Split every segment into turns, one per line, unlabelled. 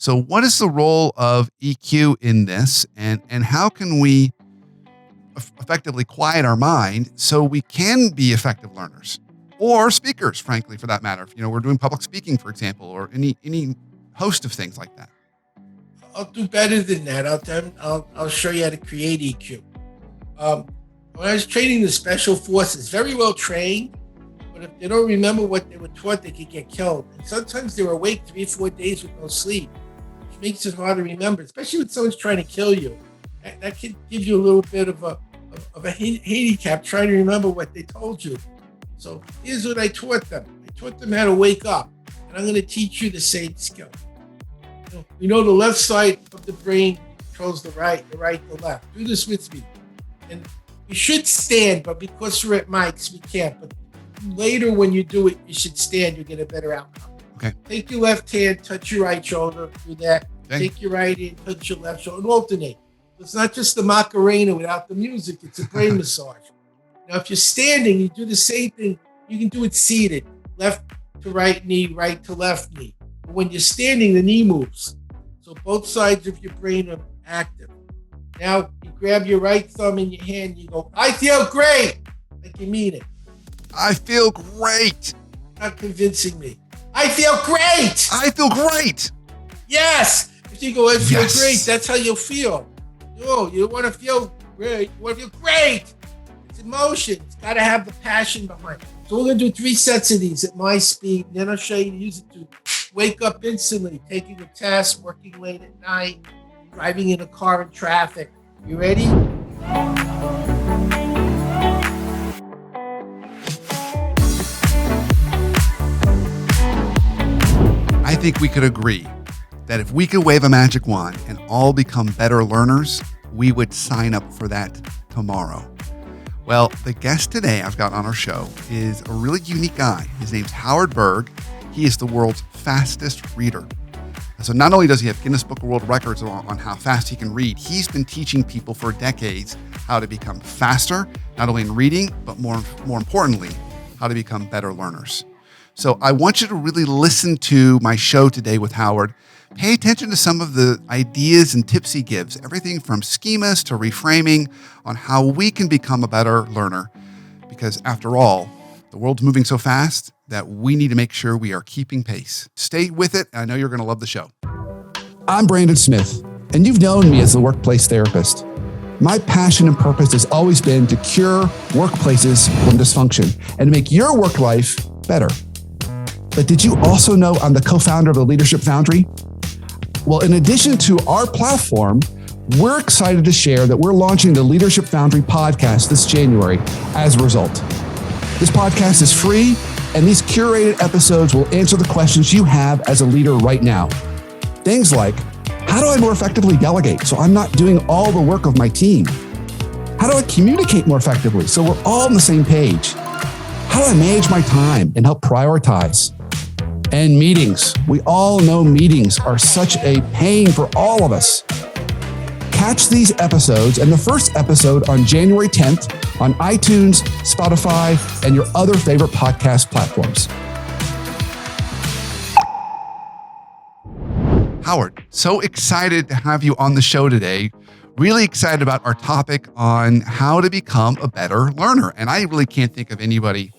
So what is the role of EQ in this, and how can we effectively quiet our mind so we can be effective learners or speakers, frankly, for that matter? If, we're doing public speaking, for example, or any host of things like that.
I'll do better than that. I'll show you how to create EQ. When I was training the special forces, very well trained, but if they don't remember what they were taught, they could get killed. And sometimes they were awake 3-4 days with no sleep, which makes it hard to remember, especially when someone's trying to kill you. That could give you a little bit of a handicap trying to remember what they told you. So here's what I taught them. I taught them how to wake up, and I'm going to teach you the same skill. We know the left side of the brain controls the right the left. Do this with me. And you should stand, but because we're at mics, we can't. But later when you do it, you should stand. You'll get a better outcome.
Okay.
Take your left hand, touch your right shoulder. Do that.
Okay.
Take your right hand, touch your left shoulder, and alternate. It's not just the Macarena without the music. It's a brain massage. Now, if you're standing, you do the same thing. You can do it seated. Left to right knee, right to left knee. But when you're standing, the knee moves. So both sides of your brain are active. Now, you grab your right thumb in your hand and you go, I feel great. Like you mean it.
I feel great.
Not convincing me. I feel great.
I feel great.
Yes. If you go, I feel
Yes.
great, that's how you'll feel. No, you want to feel great. You want to feel great. It's emotion. It's got to have the passion behind it. So we're going to do 3 sets of these at my speed. And then I'll show you to use it to wake up instantly, taking a test, working late at night, driving in a car in traffic. You ready?
I think we could agree that if we could wave a magic wand and all become better learners, we would sign up for that tomorrow. Well, the guest today I've got on our show is a really unique guy. His name's Howard Berg. He is the world's fastest reader. So not only does he have Guinness Book of World Records on how fast he can read, he's been teaching people for decades how to become faster, not only in reading, but more importantly, how to become better learners. So I want you to really listen to my show today with Howard. Pay attention to some of the ideas and tips he gives, everything from schemas to reframing on how we can become a better learner. Because after all, the world's moving so fast that we need to make sure we are keeping pace. Stay with it. I know you're going to love the show.
I'm Brandon Smith, and you've known me as the workplace therapist. My passion and purpose has always been to cure workplaces from dysfunction and to make your work life better. But did you also know I'm the co-founder of the Leadership Foundry? Well, in addition to our platform, we're excited to share that we're launching the Leadership Foundry podcast this January as a result. This podcast is free, and these curated episodes will answer the questions you have as a leader right now. Things like, how do I more effectively delegate so I'm not doing all the work of my team? How do I communicate more effectively so we're all on the same page? How do I manage my time and help prioritize? And meetings. We all know meetings are such a pain for all of us. Catch these episodes and the first episode on January 10th on iTunes, Spotify, and your other favorite podcast platforms.
Howard, so excited to have you on the show today. Really excited about our topic on how to become a better learner. And I really can't think of anybody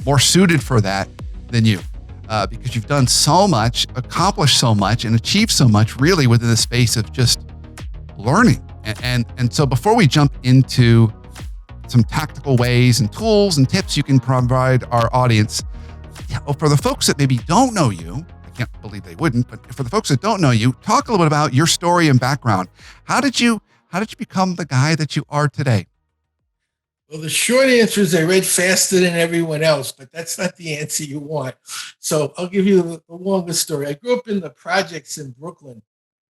more suited for that than you. Because you've done so much, accomplished so much, and achieved so much really within the space of just learning. And so before we jump into some tactical ways and tools and tips you can provide our audience, for the folks that maybe don't know you, I can't believe they wouldn't, but for the folks that don't know you, talk a little bit about your story and background. How did you become the guy that you are today?
Well, the short answer is I read faster than everyone else, but that's not the answer you want. So I'll give you the longer story. I grew up in the projects in Brooklyn.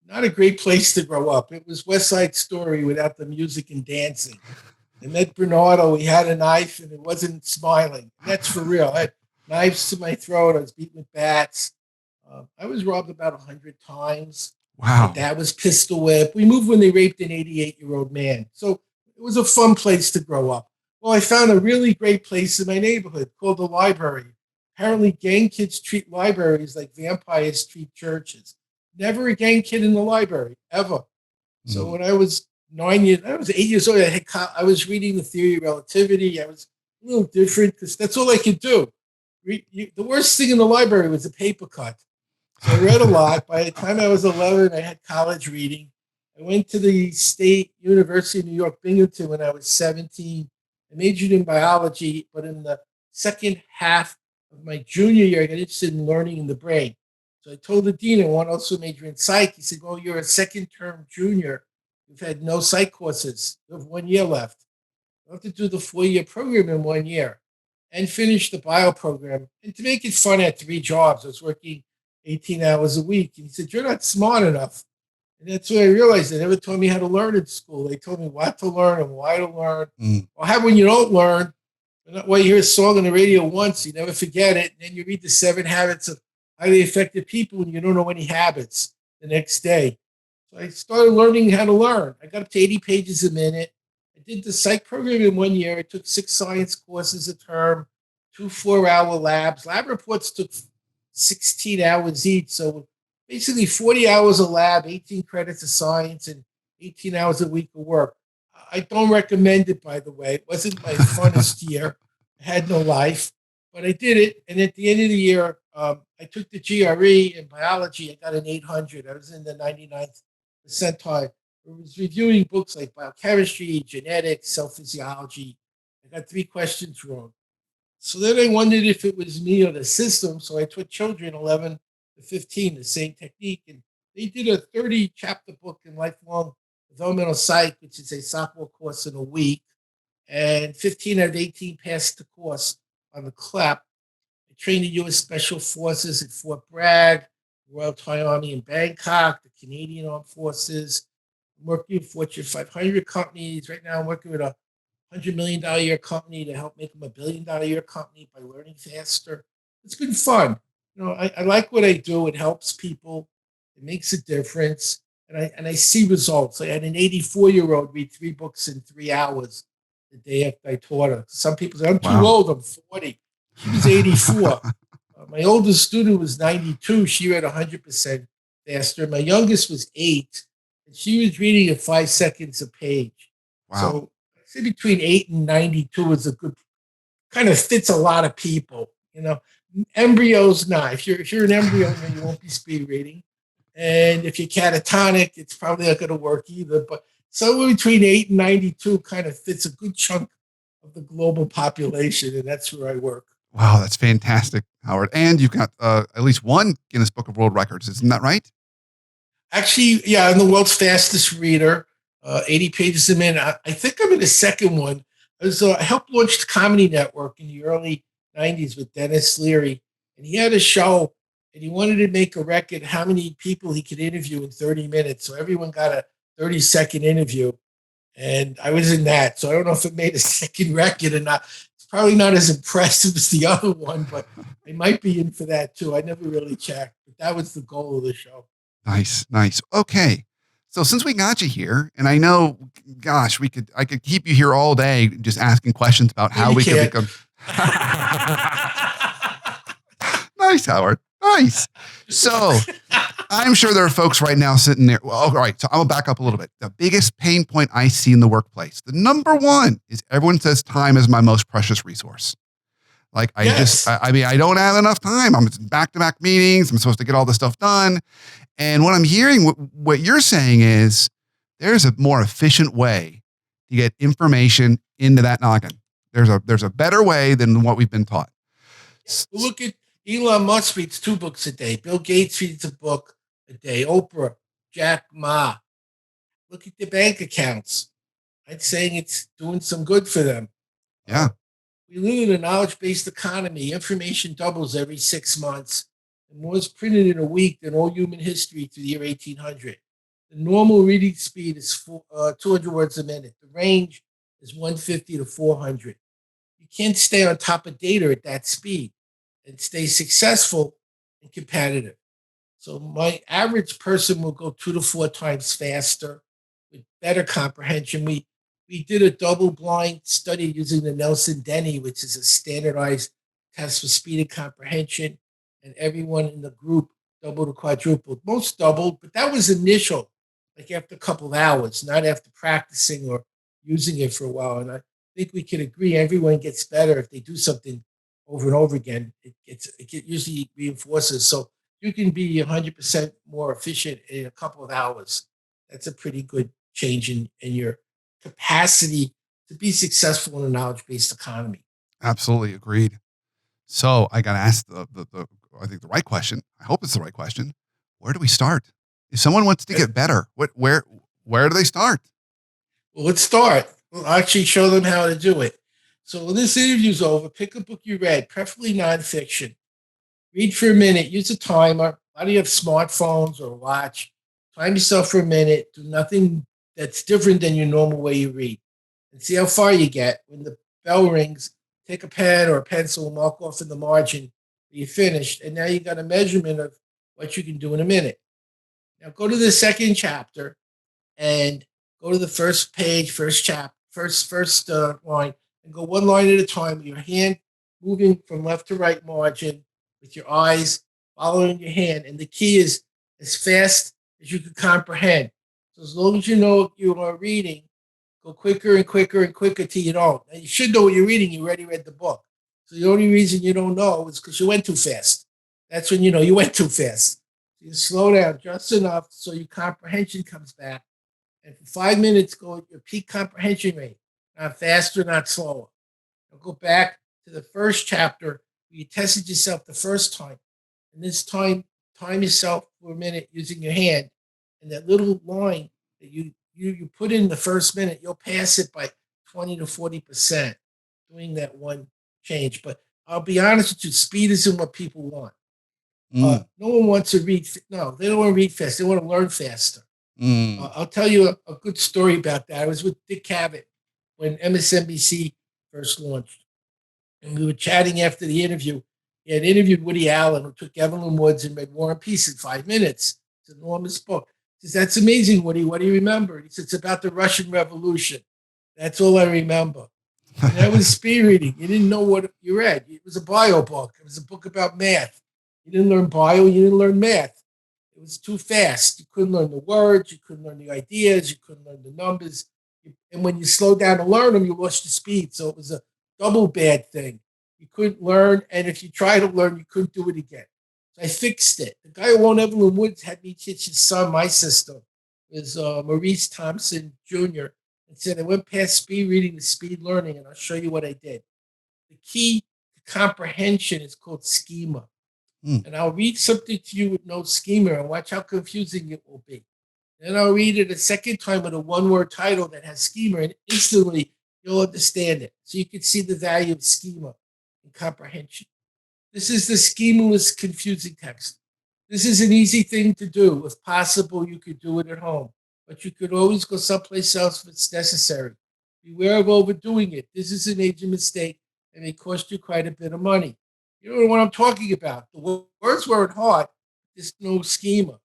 Not a great place to grow up. It was West Side Story without the music and dancing. I met Bernardo. He had a knife and it wasn't smiling. That's for real. I had knives to my throat. I was beaten with bats. I was robbed about 100 times.
Wow.
My dad was pistol whipped. We moved when they raped an 88-year-old man. So it was a fun place to grow up. Well, I found a really great place in my neighborhood called the library. Apparently, gang kids treat libraries like vampires treat churches. never again kid in the library, ever. So
Mm.
when I was 8 years old, I was reading the theory of relativity. I was a little different because that's all I could do. The worst thing in the library was the paper cut. So I read a lot. By the time I was 11, I had college reading. I went to the State University of New York, Binghamton when I was 17. I majored in biology, but in the second half of my junior year, I got interested in learning in the brain. So I told the dean I want to also major in psych. He said, well, you're a second term junior. You've had no psych courses. You have 1 year left. You have to do the 4 year program in 1 year and finish the bio program. And to make it fun, I had 3 jobs. I was working 18 hours a week. And he said, you're not smart enough. And that's when I realized they never taught me how to learn in school. They told me what to learn and why to learn.
Mm.
Or how when you don't learn, well, you hear a song on the radio once, you never forget it. And then you read the 7 habits of highly effective people and you don't know any habits the next day. So I started learning how to learn. I got up to 80 pages a minute. I did the psych program in 1 year. I took 6 science courses a term, 2 4-hour labs. Lab reports took 16 hours each. So basically 40 hours of lab, 18 credits of science, and 18 hours a week of work. I don't recommend it, by the way. It wasn't my funnest year. I had no life, but I did it. And at the end of the year, I took the GRE in biology. I got an 800. I was in the 99th percentile. I was reviewing books like biochemistry, genetics, cell physiology. I got 3 questions wrong. So then I wondered if it was me or the system. So I taught children 11 to 15 the same technique. And they did a 30-chapter book in lifelong developmental psych, which is a sophomore course in a week. And 15 out of 18 passed the course on the CLAP. I trained the U.S. Special Forces at Fort Bragg, Royal Thai Army in Bangkok, the Canadian Armed Forces. I'm working with Fortune 500 companies. Right now, I'm working with a $100 million a year company to help make them $1 billion a year company by learning faster. It's been fun. I like what I do. It helps people. It makes a difference. And I see results. I had an 84-year-old read 3 books in 3 hours the day after I taught her. Some people say, I'm too
Wow.
old. I'm 40. She was 84. My oldest student was 92. She read 100% faster. My youngest was 8, and she was reading at 5 seconds a page.
Wow.
So I say between 8 and 92 is a good, kind of fits a lot of people. Embryos, not. If you're an embryo, you won't be speed reading. And if you're catatonic, it's probably not going to work either. But somewhere between 8 and 92 kind of fits a good chunk of the global population, and that's where I work.
Wow, that's fantastic, Howard. And you've got at least one Guinness Book of World Records, isn't that right?
Actually, yeah, I'm the world's fastest reader, 80 pages a minute. I think I'm in the second one. I helped launch the Comedy Network in the early 90s with Dennis Leary. And he had a show, and he wanted to make a record how many people he could interview in 30 minutes. So everyone got a 30-second interview. And I was in that. So I don't know if it made a second record or not. It's probably not as impressive as the other one, but I might be in for that too. I never really checked, but that was the goal of the show.
Nice, nice. Okay. So since we got you here, and I know, gosh, I could keep you here all day just asking questions about how we can become. Nice, Howard. Nice. So I'm sure there are folks right now sitting there. Well, all right. So I'm gonna back up a little bit. The biggest pain point I see in the workplace, the number one, is everyone says time is my most precious resource. Like I don't have enough time. I'm in back-to-back meetings. I'm supposed to get all this stuff done. And what I'm hearing, what you're saying is there's a more efficient way to get information into that noggin. There's a better way than what we've been taught.
Look at Elon Musk reads 2 books a day. Bill Gates reads a book a day. Oprah, Jack Ma. Look at their bank accounts. I'm saying it's doing some good for them.
Yeah.
We live in a knowledge-based economy. Information doubles every 6 months. And more is printed in a week than all human history through the year 1800. The normal reading speed is 200 words a minute. The range is 150 to 400. You can't stay on top of data at that speed and stay successful and competitive. So my average person will go 2 to 4 times faster with better comprehension. We did a double-blind study using the Nelson-Denny, which is a standardized test for speed and comprehension, and everyone in the group doubled or quadrupled. Most doubled, but that was initial, like after a couple of hours, not after practicing or using it for a while. And I think we can agree everyone gets better if they do something over and over again. It usually reinforces. So you can be 100% more efficient in a couple of hours. That's a pretty good change in your capacity to be successful in a knowledge-based economy.
Absolutely agreed. So I got to ask the I think the right question. I hope it's the right question. Where do we start? If someone wants to get better, where do they start?
Well, let's start. We'll actually show them how to do it. So when this interview's over, pick a book you read, preferably nonfiction. Read for a minute. Use a timer. A lot of you have smartphones or a watch. Time yourself for a minute. Do nothing that's different than your normal way you read. And see how far you get. When the bell rings, take a pen or a pencil and mark off in the margin that you finished. And now you got a measurement of what you can do in a minute. Now go to the second chapter and go to the first page, first chapter, first line, and go one line at a time with your hand moving from left to right margin, with your eyes following your hand. And the key is as fast as you can comprehend. So as long as you know what you are reading, go quicker and quicker and quicker till you don't. And you should know what you're reading. You already read the book. So the only reason you don't know is because you went too fast. That's when you know you went too fast. So you slow down just enough so your comprehension comes back. And for 5 minutes, go at your peak comprehension rate, not faster, not slower. Now go back to the first chapter where you tested yourself the first time. And this time yourself for a minute using your hand. And that little line that you put in the first minute, you'll pass it by 20 to 40% doing that one change. But I'll be honest with you, speed isn't what people want.
Mm,
No one wants to read. No, they don't want to read fast. They want to learn faster.
mm.
I'll tell you a good story about that. I was with Dick Cavett when MSNBC first launched, and we were chatting after the interview. He had interviewed Woody Allen, who took Evelyn Woods and read War and Peace in 5 minutes. It's an enormous book. He says, "That's amazing, Woody. What do you remember?" He says, "It's about the Russian Revolution. That's all I remember." And that was speed reading. You didn't know what you read. It was a bio book. It was a book about math. You didn't learn bio, you didn't learn math. It was too fast. You couldn't learn the words, you couldn't learn the ideas, you couldn't learn the numbers. And when you slowed down to learn them, you lost your speed. So it was a double bad thing. You couldn't learn, and if you tried to learn, you couldn't do it again. So I fixed it. The guy who owned Evelyn Woods had me teach his son my system. It was Maurice Thompson Jr. and said, I went past speed reading to speed learning, and I'll show you what I did. The key to comprehension is called schema.
Mm.
And I'll read something to you with no schema and watch how confusing it will be. Then I'll read it a second time with a one-word title that has schema, and instantly you'll understand it. So you can see the value of schema and comprehension. This is the schemaless, confusing text. This is an easy thing to do. If possible, you could do it at home, but you could always go someplace else if it's necessary. Beware of overdoing it. This is a major mistake and may cost you quite a bit of money. You know what I'm talking about. The words weren't hard. There's no schema.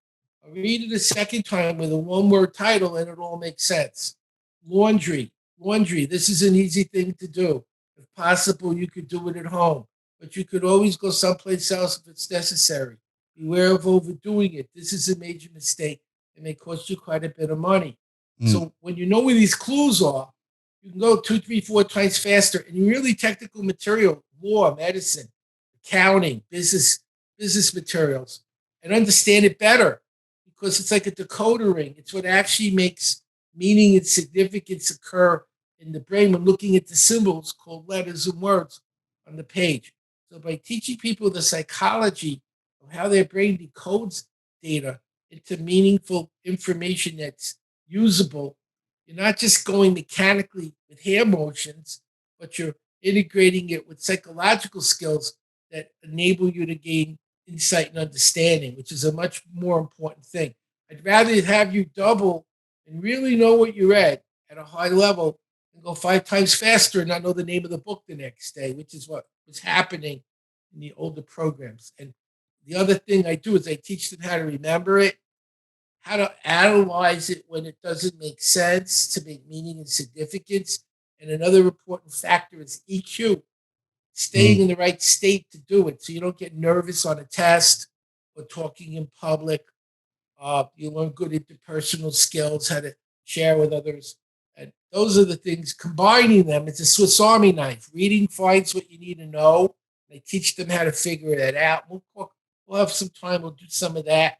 I read it a second time with a one-word title, and it all makes sense. Laundry. Laundry. This is an easy thing to do. If possible, you could do it at home, but you could always go someplace else if it's necessary. Beware of overdoing it. This is a major mistake and may cost you quite a bit of money.
Mm.
So when you know where these clues are, you can go 2, 3, 4 times faster. And really technical material, law, medicine, accounting, business materials, and understand it better because it's like a decoder ring. It's what actually makes meaning and significance occur in the brain when looking at the symbols called letters and words on the page. So by teaching people the psychology of how their brain decodes data into meaningful information that's usable, you're not just going mechanically with hand motions, but you're integrating it with psychological skills that enable you to gain insight and understanding, which is a much more important thing. I'd rather have you double and really know what you read at a high level and go 5 times faster and not know the name of the book the next day, which is what was happening in the older programs. And the other thing I do is I teach them how to remember it, how to analyze it when it doesn't make sense to make meaning and significance. And another important factor is EQ, staying
Mm.
in the right state to do it so you don't get nervous on a test or talking in public. You learn good interpersonal skills, how to share with others. And those are the things, combining them, it's a Swiss Army knife. Reading finds what you need to know. They teach them how to figure that out. We'll have some time, we'll do some of that.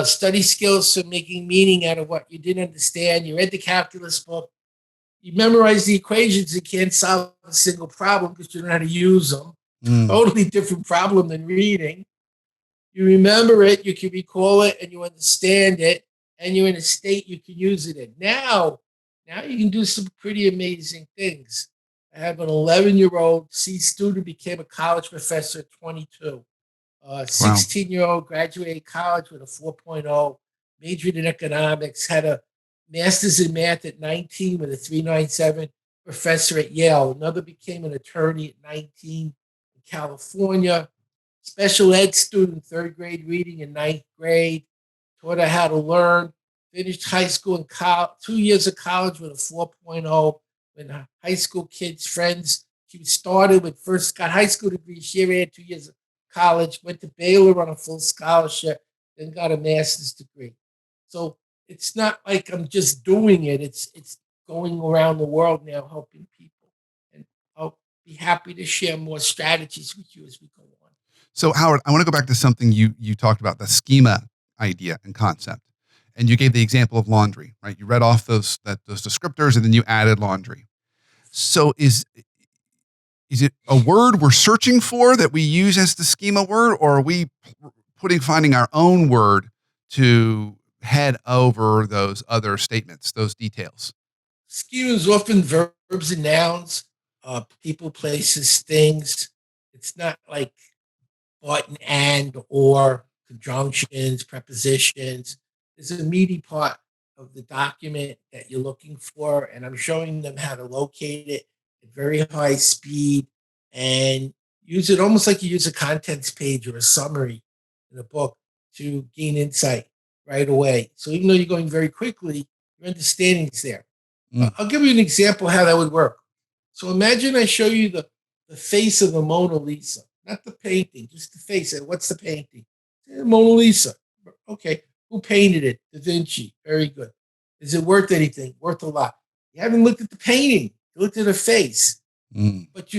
Study skills, so making meaning out of what you didn't understand. You read the calculus book, you memorize the equations, you can't solve a single problem because you don't know how to use them.
Mm.
Totally different problem than reading. You remember it, you can recall it, and you understand it, and you're in a state you can use it in. Now you can do some pretty amazing things. I have an 11-year-old C student, became a college professor at 22. A
Wow.
16-year-old graduated college with a 4.0, majored in economics, had a master's in math at 19 with a 397, professor at Yale. Another became an attorney at 19 in California. Special ed student, third grade reading in ninth grade, taught her how to learn, finished high school and 2 years of college with a 4.0. When high school kids, friends, she started with first got high school degree, she had 2 years of college, went to Baylor on a full scholarship, then got a master's degree. So it's not like I'm just doing it. It's going around the world now helping people. And I'll be happy to share more strategies with you as we go on.
So Howard, I want to go back to something you talked about, the schema idea and concept. And you gave the example of laundry, right? You read off those descriptors and then you added laundry. So is it a word we're searching for that we use as the schema word, or are we finding our own word to head over those other statements, those details?
Schema is often verbs and nouns, people, places, things. It's not like but and or conjunctions, prepositions. It's a meaty part of the document that you're looking for, and I'm showing them how to locate it at very high speed and use it almost like you use a contents page or a summary in a book to gain insight right away. So even though you're going very quickly, your understanding is there.
Mm.
I'll give you an example how that would work. So imagine I show you the face of the Mona Lisa, not the painting, just the face. What's the painting? Mona Lisa. Okay. Who painted it? Da Vinci. Very good. Is it worth anything? Worth a lot. You haven't looked at the painting. You looked at her face.
Mm.
But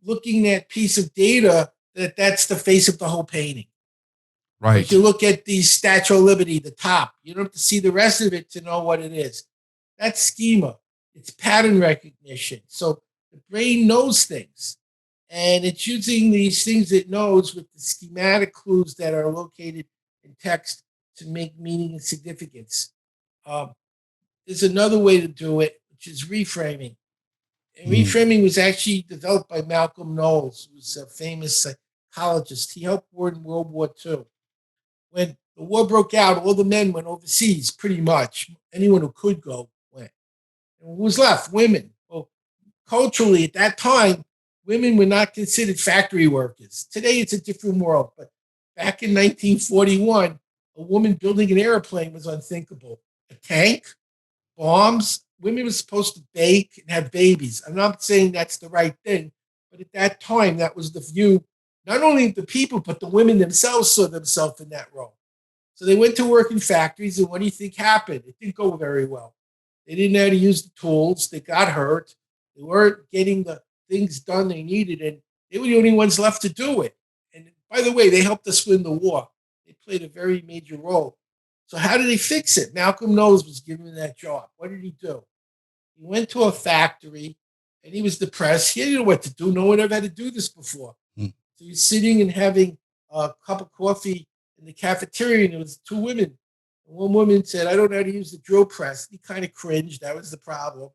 looking at piece of data, that's the face of the whole painting.
Right.
If you look at the Statue of Liberty, the top, you don't have to see the rest of it to know what it is. That's schema. It's pattern recognition. So the brain knows things, and it's using these things it knows with the schematic clues that are located in text to make meaning and significance. There's another way to do it, which is reframing. And reframing was actually developed by Malcolm Knowles, who's a famous psychologist. He helped in World War II. When the war broke out, all the men went overseas, pretty much. Anyone who could go went. And who was left? Women. Well, culturally, at that time, women were not considered factory workers. Today, it's a different world. But back in 1941, a woman building an airplane was unthinkable. A tank, bombs, women were supposed to bake and have babies. I'm not saying that's the right thing, but at that time, that was the view, not only of the people, but the women themselves saw themselves in that role. So they went to work in factories, and what do you think happened? It didn't go very well. They didn't know how to use the tools. They got hurt. They weren't getting the things done they needed, and they were the only ones left to do it. And by the way, they helped us win the war. They played a very major role. So how did they fix it? Malcolm Knowles was given that job. What did he do? He went to a factory, and he was depressed. He didn't know what to do. No one ever had to do this before. So he's sitting and having a cup of coffee in the cafeteria, and there was two women. And one woman said, "I don't know how to use the drill press." He kind of cringed. That was the problem.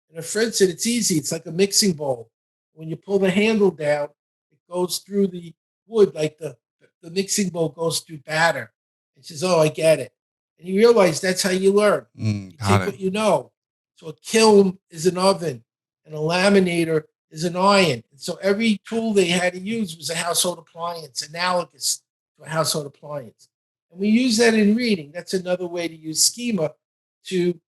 And a friend said, "It's easy. It's like a mixing bowl. When you pull the handle down, it goes through the wood like the mixing bowl goes through batter." And she says, "Oh, I get it." And he realized that's how you learn. You take what you know. So a kiln is an oven, and a laminator is an iron. And so every tool they had to use was a household appliance, analogous to a household appliance. And we use that in reading. That's another way to use schema to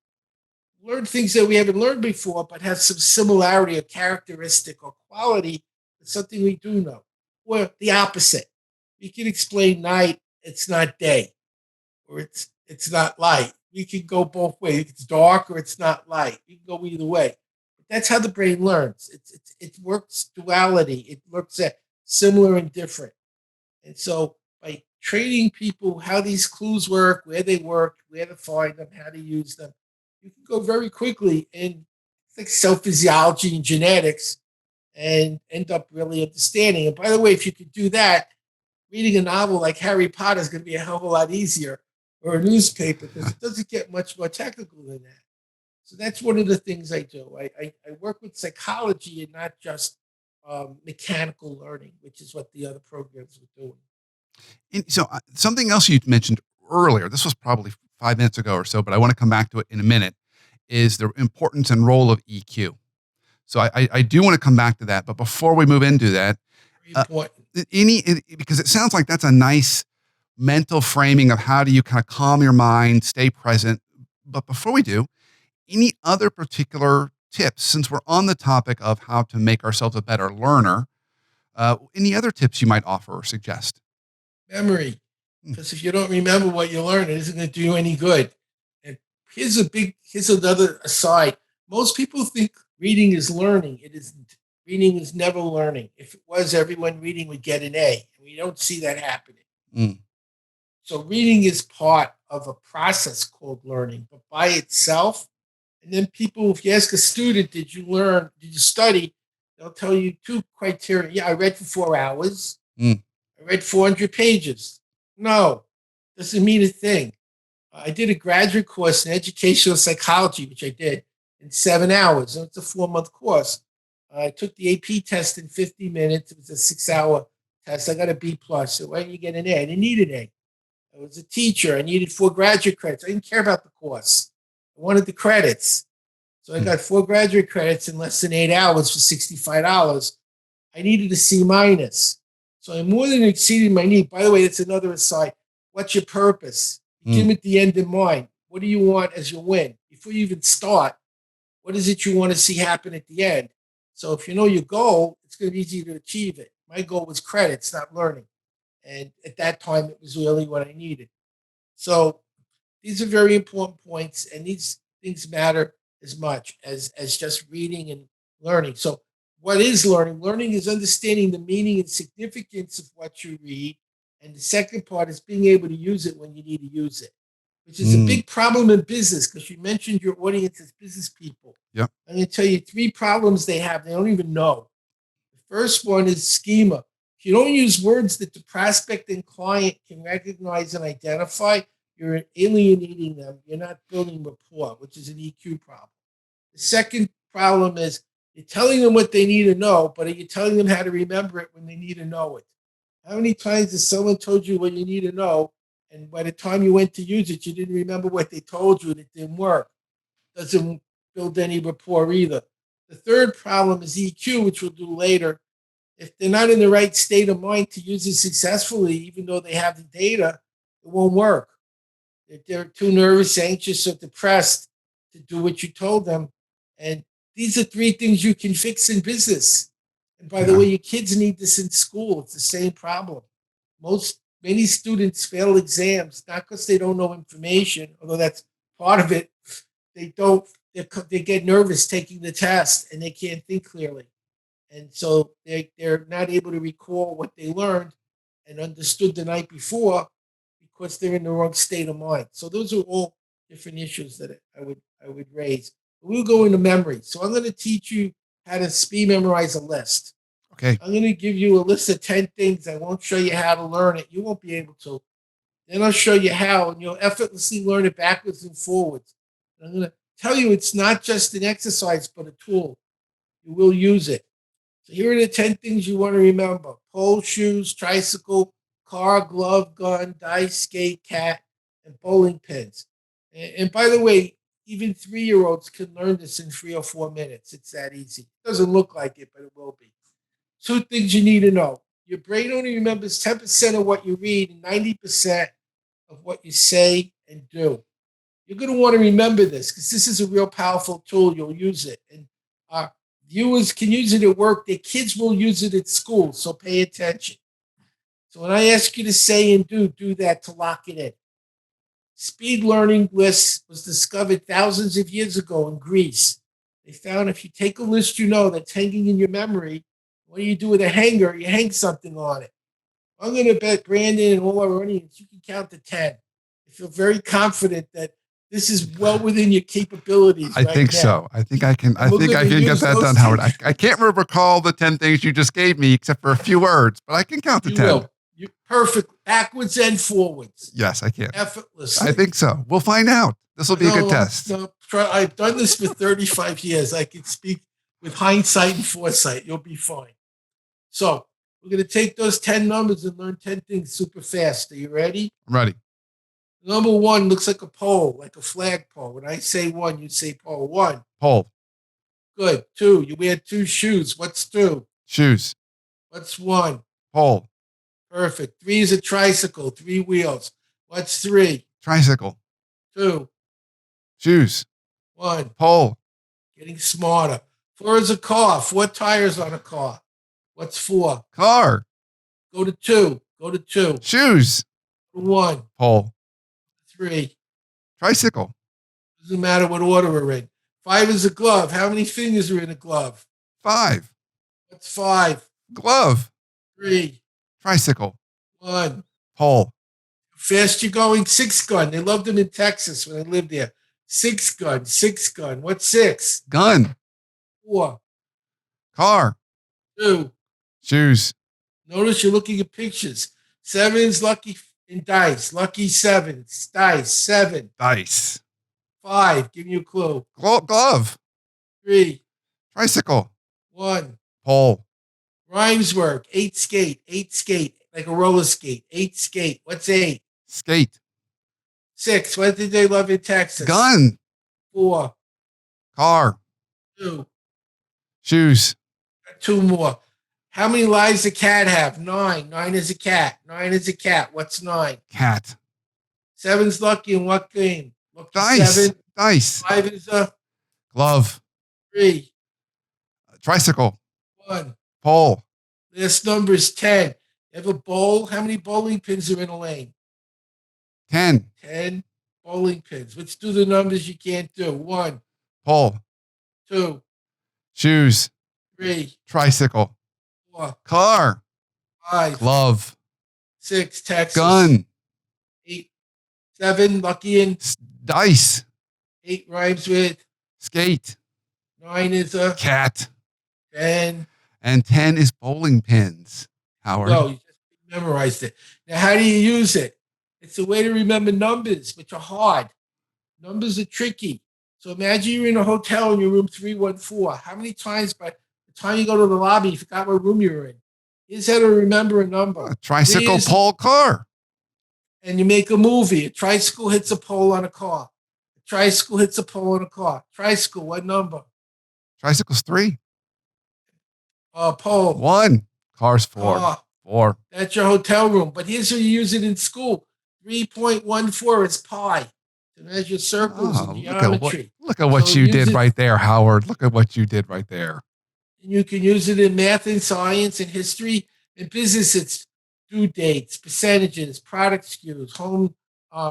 learn things that we haven't learned before, but have some similarity or characteristic or quality with something we do know. Or the opposite. We can explain night, it's not day, or it's not light. We can go both ways. It's dark or it's not light. You can go either way. But that's how the brain learns. It works duality. It looks at similar and different. And so by training people how these clues work, where to find them, how to use them, you can go very quickly in like cell physiology and genetics and end up really understanding. And by the way, if you could do that, reading a novel like Harry Potter is going to be a hell of a lot easier, or a newspaper, because it doesn't get much more technical than that. So that's one of the things I do. I work with psychology and not just mechanical learning, which is what the other programs were doing.
Something else you mentioned earlier, this was probably 5 minutes ago or so, but I want to come back to it in a minute, is the importance and role of EQ. So I do want to come back to that, but before we move into that,
Very important.
because it sounds like that's a nice mental framing of how do you kind of calm your mind, stay present. But before we do, any other particular tips, since we're on the topic of how to make ourselves a better learner, any other tips you might offer or suggest?
Memory,
Hmm.
because if you don't remember what you learn, it isn't going to do you any good. And here's another aside. Most people think reading is learning. It isn't. Reading is never learning. If it was, everyone reading would get an A. And we don't see that happening.
Mm.
So reading is part of a process called learning, but by itself. And then people, if you ask a student, did you learn? Did you study? They'll tell you two criteria. Yeah, I read for 4 hours.
Mm.
I read 400 pages. No, doesn't mean a thing. I did a graduate course in educational psychology, which I did in 7 hours. And it's a 4 month course. I took the AP test in 50 minutes. It was a 6 hour test. I got a B plus. So why didn't you get an A? I didn't need an A. I was a teacher. I needed 4 graduate credits. I didn't care about the course. I wanted the credits. So I got 4 graduate credits in less than 8 hours for $65. I needed a C minus. So I more than exceeded my need. By the way, that's another aside. What's your purpose?
Mm.
Begin at the end in mind. What do you want as your win? Before you even start, what is it you want to see happen at the end? So if you know your goal, it's going to be easy to achieve it. My goal was credits, not learning. And at that time, it was really what I needed. So these are very important points, and these things matter as much as just reading and learning. So, what is learning? Learning is understanding the meaning and significance of what you read, and the second part is being able to use it when you need to use it, which is a
Mm.
big problem in business because you mentioned your audience as business people.
Yep.
I'm going to tell you 3 problems they have. They don't even know. The first one is schema. If you don't use words that the prospect and client can recognize and identify, you're alienating them. You're not building rapport, which is an EQ problem. The second problem is you're telling them what they need to know, but are you telling them how to remember it when they need to know it? How many times has someone told you what you need to know, and by the time you went to use it, you didn't remember what they told you and it didn't work? Doesn't build any rapport either. The third problem is EQ, which we'll do later. If they're not in the right state of mind to use it successfully, even though they have the data, it won't work. If they're too nervous, anxious, or depressed to do what you told them. And these are 3 things you can fix in business. And by the
Yeah.
way, your kids need this in school. It's the same problem. Many students fail exams not because they don't know information, although that's part of it. They don't. They get nervous taking the test and they can't think clearly, and so they're not able to recall what they learned and understood the night before because they're in the wrong state of mind. So those are all different issues that I would raise. We'll go into memory. So I'm going to teach you how to speed memorize a list.
Okay.
I'm going to give you a list of 10 things. I won't show you how to learn it. You won't be able to. Then I'll show you how, and you'll effortlessly learn it backwards and forwards. And I'm going to tell you it's not just an exercise, but a tool. You will use it. So here are the 10 things you want to remember: pole, shoes, tricycle, car, glove, gun, dice, skate, cat, and bowling pins. And by the way, even 3-year-olds can learn this in 3 or 4 minutes. It's that easy. It doesn't look like it, but it will be. 2 things you need to know. Your brain only remembers 10% of what you read and 90% of what you say and do. You're going to want to remember this because this is a real powerful tool. You'll use it. And viewers can use it at work. Their kids will use it at school. So pay attention. So when I ask you to say and do that to lock it in. Speed learning lists was discovered thousands of years ago in Greece. They found if you take a list that's hanging in your memory, what do you do with a hanger? You hang something on it. I'm going to bet Brandon and all our audience, you can count to 10. I feel very confident that this is well within your capabilities
I
right
think
now.
so. I think I can. I
And we're
think I
gonna
can get
use
that
those
done, Howard.
things.
I can't recall the 10 things you just gave me, except for a few words, but I can count to
You
10.
will. You perfect backwards and forwards,
Yes, I can.
effortlessly.
I think so. We'll find out. This will be a good test.
No, I've done this for 35 years. I can speak with hindsight and foresight. You'll be fine. So we're going to take those 10 numbers and learn 10 things super fast. Are you ready?
I'm ready.
Number 1 looks like a pole, like a flagpole. When I say 1, you say pole. 1.
Pole.
Good. 2. You wear 2 shoes. What's 2?
Shoes.
What's 1?
Pole.
Perfect. 3 is a tricycle, 3 wheels. What's 3?
Tricycle.
2.
Shoes.
1.
Pole.
Getting smarter. 4 is a car, 4 tires on a car. What's 4?
Car.
Go to 2. Go to 2.
Shoes.
1.
Pole.
3.
Tricycle.
Doesn't matter what order we're in. 5 is a glove. How many fingers are in a glove?
5.
What's 5?
Glove.
3.
Tricycle.
1.
Pole.
Fast you're going. 6 gun. They loved them in Texas when I lived there. 6 gun. 6 gun. What's 6?
Gun.
4.
Car.
2.
Shoes.
Notice you're looking at pictures. 7's lucky in dice. Lucky 7. Dice. 7.
Dice.
5. Give you a clue.
Glove.
3.
Tricycle.
1.
Pole.
Rhymes work. 8 skate. 8 skate. Like a roller skate. 8 skate. What's 8?
Skate.
6. What did they love in Texas?
Gun.
4.
Car.
2.
Shoes.
2 more. How many lives does a cat have? 9. 9 is a cat. 9 is a cat. What's 9?
Cat.
7's lucky in what game? Lucky
Dice.
7.
Dice.
5 is a
Glove.
3.
Tricycle.
1.
Pole.
This number is 10. You have a bowl. How many bowling pins are in a lane?
10.
10 bowling pins. Let's do the numbers you can't do. 1,
Pole.
2,
Shoes.
3,
Tricycle.
4,
Car.
5,
Glove.
6, Texas.
Gun.
8, 7, lucky in.
Dice.
8 rhymes with.
Skate.
9 is a.
Cat.
10.
And 10 is bowling pins. Howard.
No, you just memorized it. Now, how do you use it? It's a way to remember numbers, which are hard. Numbers are tricky. So imagine you're in a hotel in your room 314. How many times by the time you go to the lobby, you forgot what room you were in? Here's how to remember a number.
Tricycle, pole, car.
And you make a movie. A tricycle hits a pole on a car. A tricycle hits a pole on a car. Tricycle, what number?
Tricycle's 3.
Pole.
1. Car's 4. 4.
That's your hotel room. But here's how you use it in school. 3.14 is pi to measure circles and geometry.
Look at what you did right there, Howard. Look at what you did right there.
And you can use it in math and science and history and business. It's due dates, percentages, product SKUs, home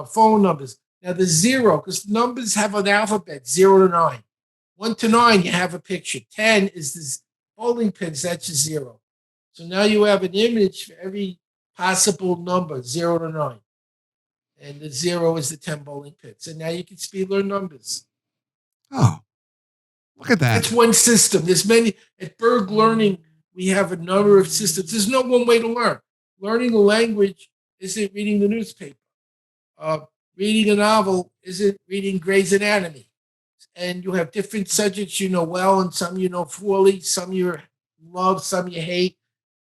phone numbers. Now the 0, because numbers have an alphabet, 0 to 9. 1 to 9, you have a picture. 10 is the bowling pins, that's your 0. So now you have an image for every possible number, 0 to 9. And the 0 is the 10 bowling pins. And now you can speed learn numbers.
Oh, look at that.
That's one system. There's many. At Berg Learning, we have a number of systems. There's no one way to learn. Learning a language isn't reading the newspaper. Reading a novel isn't reading Grey's Anatomy. And you have different subjects you know well and some you know poorly. Some you love, some you hate.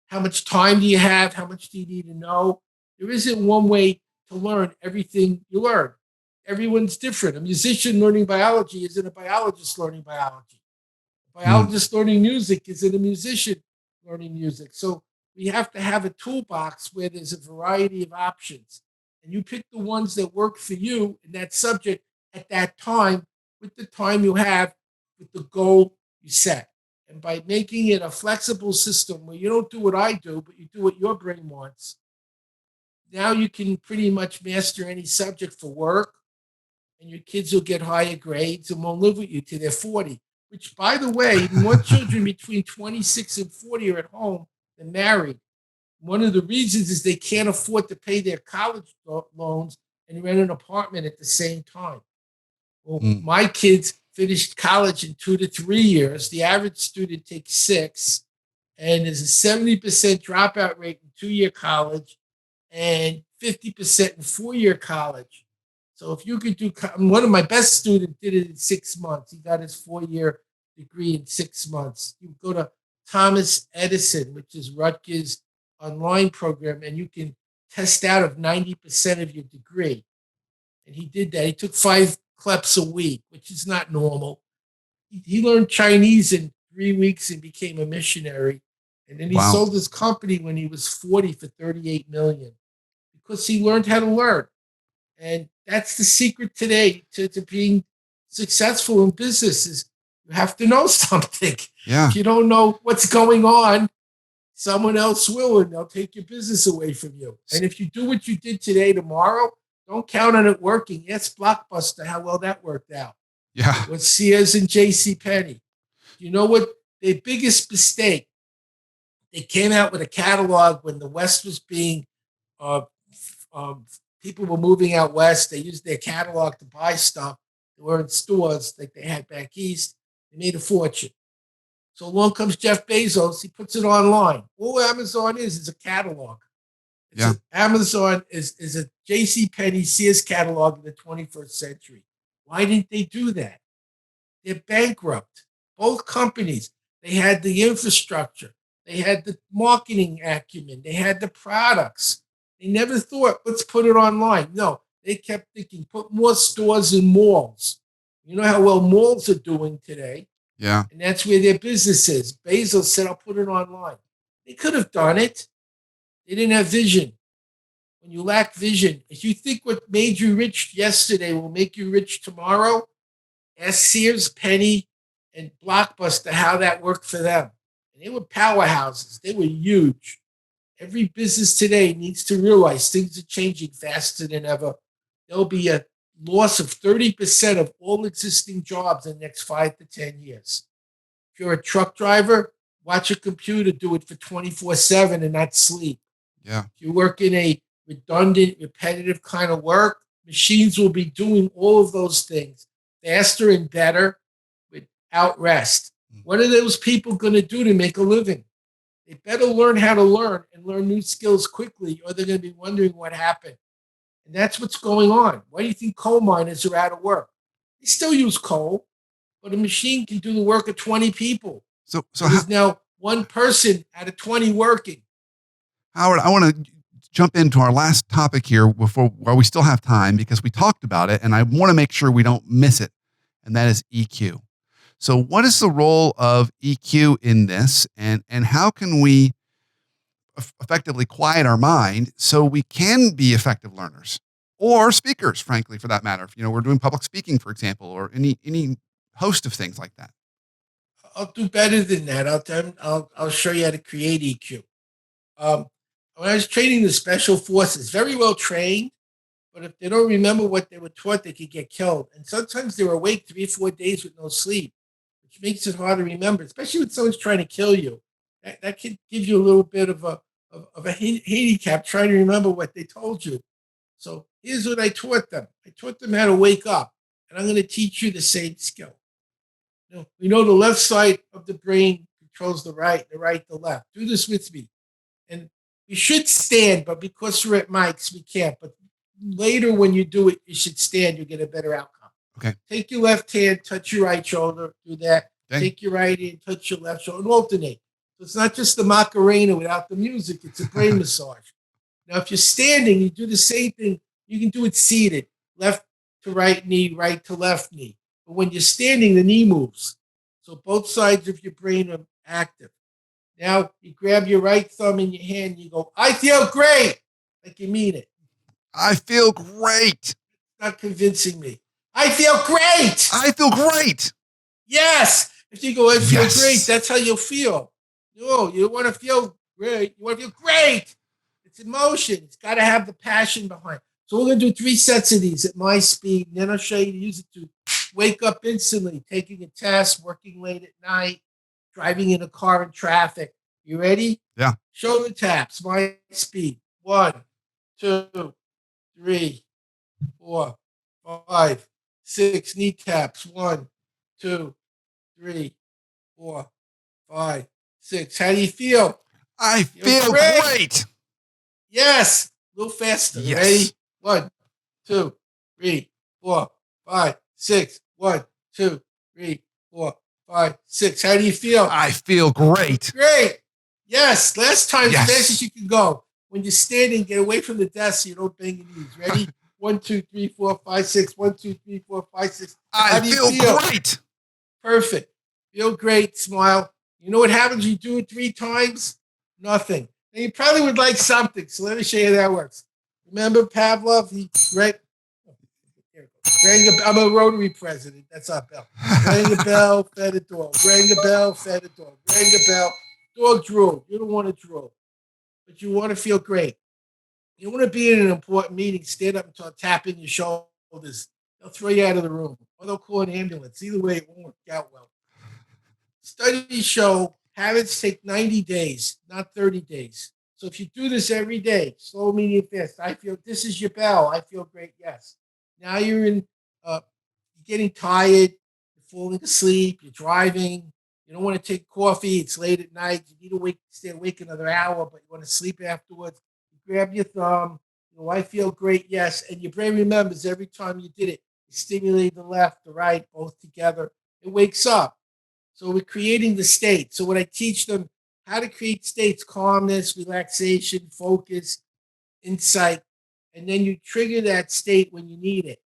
How much time do you have? How much do you need to know? There isn't one way to learn everything you learn. Everyone's different. A musician learning biology isn't a biologist learning biology. A biologist learning music isn't a musician learning music. So we have to have a toolbox where there's a variety of options. And you pick the ones that work for you in that subject at that time with the time you have, with the goal you set. And by making it a flexible system where you don't do what I do, but you do what your brain wants, now you can pretty much master any subject for work, and your kids will get higher grades and won't live with you till they're 40. Which, by the way, more children between 26 and 40 are at home than married. One of the reasons is they can't afford to pay their college loans and rent an apartment at the same time. Well,
Mm.
my kids finished college in 2 to 3 years. The average student takes 6, and there's a 70% dropout rate in 2-year college and 50% in 4-year college. So if you could do, one of my best students did it in 6 months. He got his 4-year degree in 6 months. You go to Thomas Edison, which is Rutgers online program, and you can test out of 90% of your degree. And he did that. He took 5 CLEPs a week, which is not normal. He learned Chinese in 3 weeks and became a missionary. And then he
Wow.
sold his company when he was 40 for $38 million because he learned how to learn. And that's the secret today to being successful in business is you have to know something.
Yeah.
If you don't know what's going on, someone else will, and they'll take your business away from you. And if you do what you did today, tomorrow, don't count on it working. Ask Blockbuster how well that worked out.
Yeah.
With Sears and JCPenney. You know what? Their biggest mistake, they came out with a catalog when the West was being, people were moving out West. They used their catalog to buy stuff. They were in stores like they had back East. They made a fortune. So along comes Jeff Bezos. He puts it online. All Amazon is a catalog.
Yeah.
Amazon is a JCPenney Sears catalog in the 21st century. Why didn't they do that? They're bankrupt. Both companies, they had the infrastructure. They had the marketing acumen. They had the products. They never thought, let's put it online. No, they kept thinking, put more stores in malls. You know how well malls are doing today.
Yeah.
And that's where their business is. Bezos said, I'll put it online. They could have done it. They didn't have vision. When you lack vision, if you think what made you rich yesterday will make you rich tomorrow, ask Sears, Penny, and Blockbuster how that worked for them. And they were powerhouses. They were huge. Every business today needs to realize things are changing faster than ever. There'll be a loss of 30% of all existing jobs in the next 5 to 10 years. If you're a truck driver, watch a computer do it for 24/7 and not sleep.
Yeah.
If you work in a redundant, repetitive kind of work, machines will be doing all of those things faster and better without rest. What are those people going to do to make a living? They better learn how to learn and learn new skills quickly, or they're going to be wondering what happened. And that's what's going on. Why do you think coal miners are out of work? They still use coal, but a machine can do the work of 20 people.
So
there's now one person out of 20 working.
Howard, I want to jump into our last topic here while we still have time, because we talked about it and I want to make sure we don't miss it. And that is EQ. So what is the role of EQ in this, and how can we effectively quiet our mind so we can be effective learners or speakers, frankly, for that matter? If, we're doing public speaking, for example, or any host of things like that.
I'll do better than that. I'll show you how to create EQ. When I was training the special forces, very well trained, but if they don't remember what they were taught, they could get killed. And sometimes they were awake 3 or 4 days with no sleep, which makes it hard to remember, especially when someone's trying to kill you. That can give you a little bit of a handicap trying to remember what they told you. So here's what I taught them. I taught them how to wake up, and I'm going to teach you the same skill. We know the left side of the brain controls the right the left. Do this with me. And we should stand, but because we're at mics, we can't. But later when you do it, you should stand. You'll get a better outcome.
Okay.
Take your left hand, touch your right shoulder. Do that.
Okay.
Take your right hand, touch your left shoulder, and alternate. So it's not just the Macarena without the music. It's a brain massage. Now, if you're standing, you do the same thing. You can do it seated. Left to right knee, right to left knee. But when you're standing, the knee moves. So both sides of your brain are active. Now you grab your right thumb in your hand and you go, I feel great. Like you mean it.
I feel great.
Not convincing me. I feel great.
I feel great.
Yes. If you go, I feel
Yes.
great, that's how you'll feel. No, you don't want to feel great. You want to feel great. It's emotion. It's got to have the passion behind it. So we're going to do 3 sets of these at my speed. And then I'll show you to use it to wake up instantly, taking a test, working late at night, driving in a car in traffic. You ready?
Yeah.
Shoulder taps, my speed. 1, 2, 3, 4, 5, 6. Knee taps. 1, 2, 3, 4, 5, 6. How do you feel?
I feel
great.
great.
Yes. A little faster.
Yes.
Ready? 1, 2, 3, 4, 5, 6. 1, 2, 3, 4, 5, 6. How do you feel?
I feel great.
Great. Yes. Last time,
Yes.
as fast as you can go. When you're standing, get away from the desk so you don't bang your knees. Ready? 1, 2, 3, 4, 5, 6. 1, 2, 3, 4, 5, 6. How
I
do you
feel great.
Perfect. Feel great. Smile. You know what happens when you do it 3 times? Nothing. And you probably would like something. So let me show you how that works. Remember Pavlov? I'm a Rotary president. That's our bell. Rang a bell, fed a dog. Rang a bell, fed a dog. Rang a bell. Dog drool. You don't want to drool, but you want to feel great. You want to be in an important meeting, stand up and start tapping your shoulders. They'll throw you out of the room, or they'll call an ambulance. Either way, it won't work out well. Studies show habits take 90 days, not 30 days. So if you do this every day, slow, medium, fast, I feel this is your bell. I feel great. Yes. Now you're getting tired, you're falling asleep, you're driving, you don't want to take coffee, it's late at night, you need to stay awake another hour, but you want to sleep afterwards. You grab your thumb, I feel great, yes. And your brain remembers every time you did it. You stimulate the left, the right, both together. It wakes up. So we're creating the state. So when I teach them how to create states, calmness, relaxation, focus, insight, and then you trigger that state when you need it.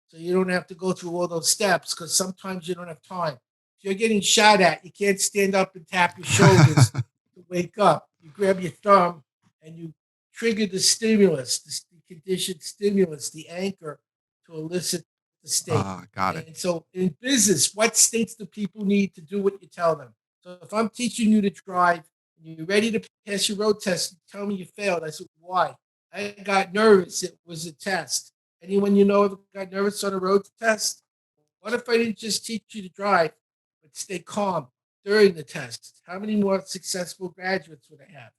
So you don't have to go through all those steps because sometimes you don't have time. If you're getting shot at, you can't stand up and tap your shoulders to wake up. You grab your thumb and you trigger the stimulus, the conditioned stimulus, the anchor to elicit the state.
Got it.
And so in business, what states do people need to do what you tell them? So if I'm teaching you to drive and you're ready to pass your road test, you tell me you failed. I said, why? I got nervous. It was a test. Anyone you know ever got nervous on a road test? What if I didn't just teach you to drive, but stay calm during the test? How many more successful graduates would I have?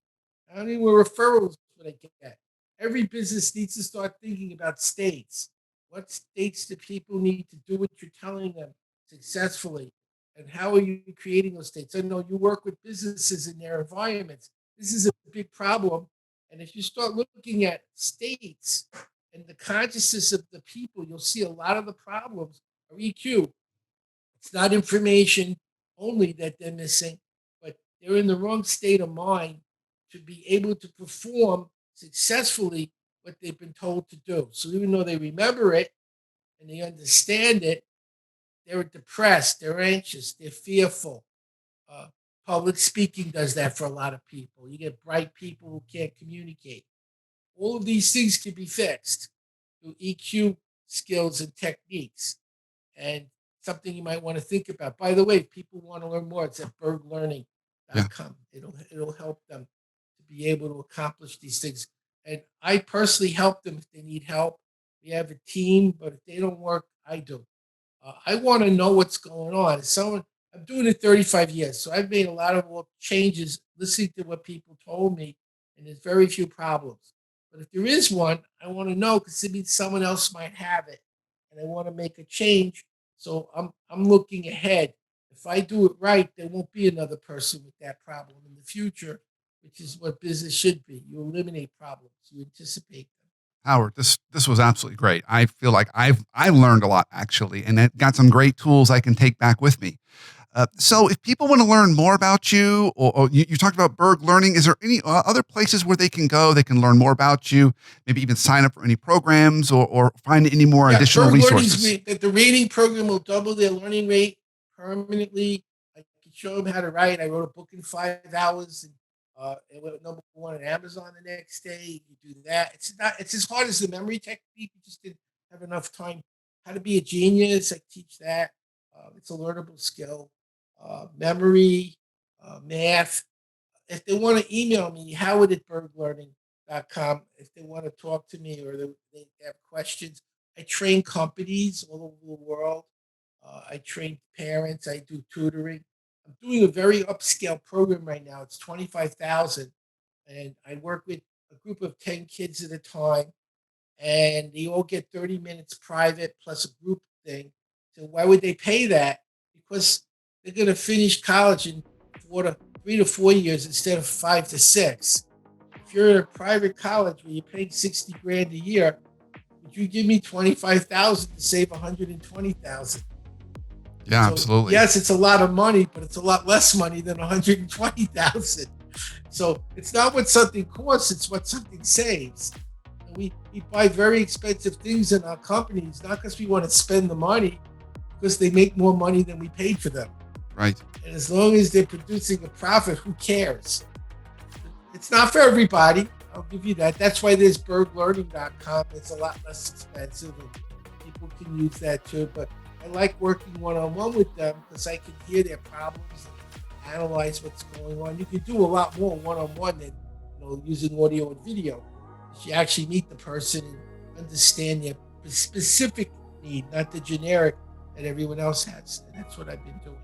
How many more referrals would I get? Every business needs to start thinking about states. What states do people need to do what you're telling them successfully? And how are you creating those states? I know you work with businesses in their environments. This is a big problem. And if you start looking at states and the consciousness of the people, you'll see a lot of the problems are EQ. It's not information only that they're missing, but they're in the wrong state of mind to be able to perform successfully what they've been told to do. So even though they remember it and they understand it, they're depressed, they're anxious, they're fearful. Uh, Public speaking does that for a lot of people. You get bright people who can't communicate. All of these things can be fixed through EQ skills and techniques. And something you might want to think about. By the way, if people want to learn more, it's at berglearning.com. Yeah. It'll help them to be able to accomplish these things. And I personally help them if they need help. We have a team, but if they don't work, I do. I want to know what's going on. I'm doing it 35 years, so I've made a lot of changes listening to what people told me, and there's very few problems. But if there is one, I want to know because it means someone else might have it, and I want to make a change. So I'm looking ahead. If I do it right, there won't be another person with that problem in the future, which is what business should be. You eliminate problems, you anticipate them.
Howard, this was absolutely great. I feel like I learned a lot actually, and it got some great tools I can take back with me. So if people want to learn more about you, or you talked about Berg Learning, is there any other places where they can go? They can learn more about you, maybe even sign up for any programs or find any more additional
Berg
resources.
The rating program will double their learning rate permanently. I can show them how to write. I wrote a book in 5 hours, and it went number 1 on Amazon the next day. You do that. It's as hard as the memory technique. You just didn't have enough time. How to be a genius, I teach that. It's a learnable skill. Memory, math. If they want to email me, Howard at berglearning.com. yearning.com if they want to talk to me or they have questions. I train companies all over the world. I train parents. I do tutoring. I'm doing a very upscale program right now. It's 25,000, and I work with a group of 10 kids at a time, and they all get 30 minutes private plus a group thing. So why would they pay that? Because they're going to finish college in 3 to 4 years instead of 5 to 6. If you're in a private college where you're paying 60 grand a year, would you give me 25,000 to save 120,000?
Yeah,
So
absolutely.
yes, it's a lot of money, but it's a lot less money than 120,000. So it's not what something costs; it's what something saves. And we buy very expensive things in our companies, not because we want to spend the money, because they make more money than we paid for them.
Right.
And as long as they're producing a profit, who cares? It's not for everybody. I'll give you that. That's why there's berglearning.com. It's a lot less expensive, and people can use that too. But I like working one-on-one with them because I can hear their problems and analyze what's going on. You can do a lot more one-on-one than using audio and video. You actually meet the person and understand their specific need, not the generic that everyone else has. And that's what I've been doing.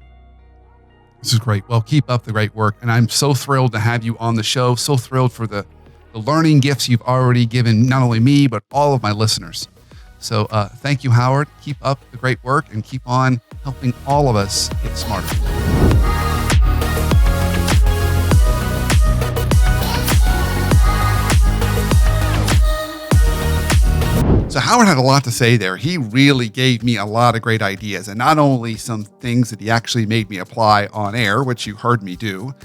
This is great. Well, keep up the great work. And I'm so thrilled to have you on the show. So thrilled for the learning gifts you've already given not only me, but all of my listeners. So thank you, Howard. Keep up the great work and keep on helping all of us get smarter. So Howard had a lot to say there. He really gave me a lot of great ideas, and not only some things that he actually made me apply on air, which you heard me do,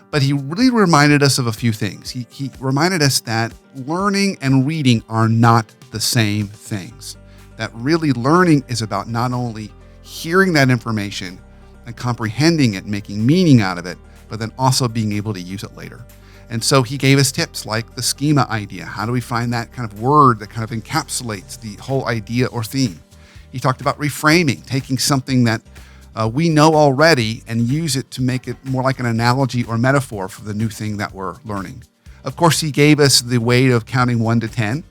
but he really reminded us of a few things. He reminded us that learning and reading are not the same things. That really learning is about not only hearing that information and comprehending it, making meaning out of it, but then also being able to use it later. And so he gave us tips like the schema idea. How do we find that kind of word that kind of encapsulates the whole idea or theme? He talked about reframing, taking something that we know already and use it to make it more like an analogy or metaphor for the new thing that we're learning. Of course, he gave us the way of counting 1 to 10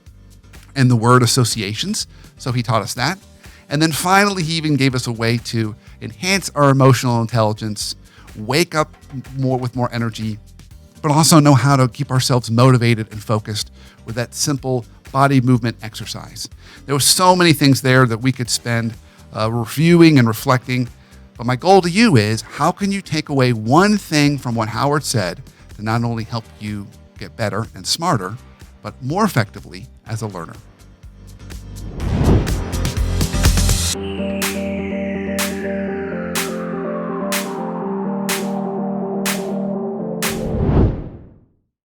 and the word associations. So he taught us that. And then finally, he even gave us a way to enhance our emotional intelligence, wake up with more energy, but also know how to keep ourselves motivated and focused with that simple body movement exercise. There were so many things there that we could spend reviewing and reflecting. But my goal to you is, how can you take away one thing from what Howard said to not only help you get better and smarter, but more effectively as a learner?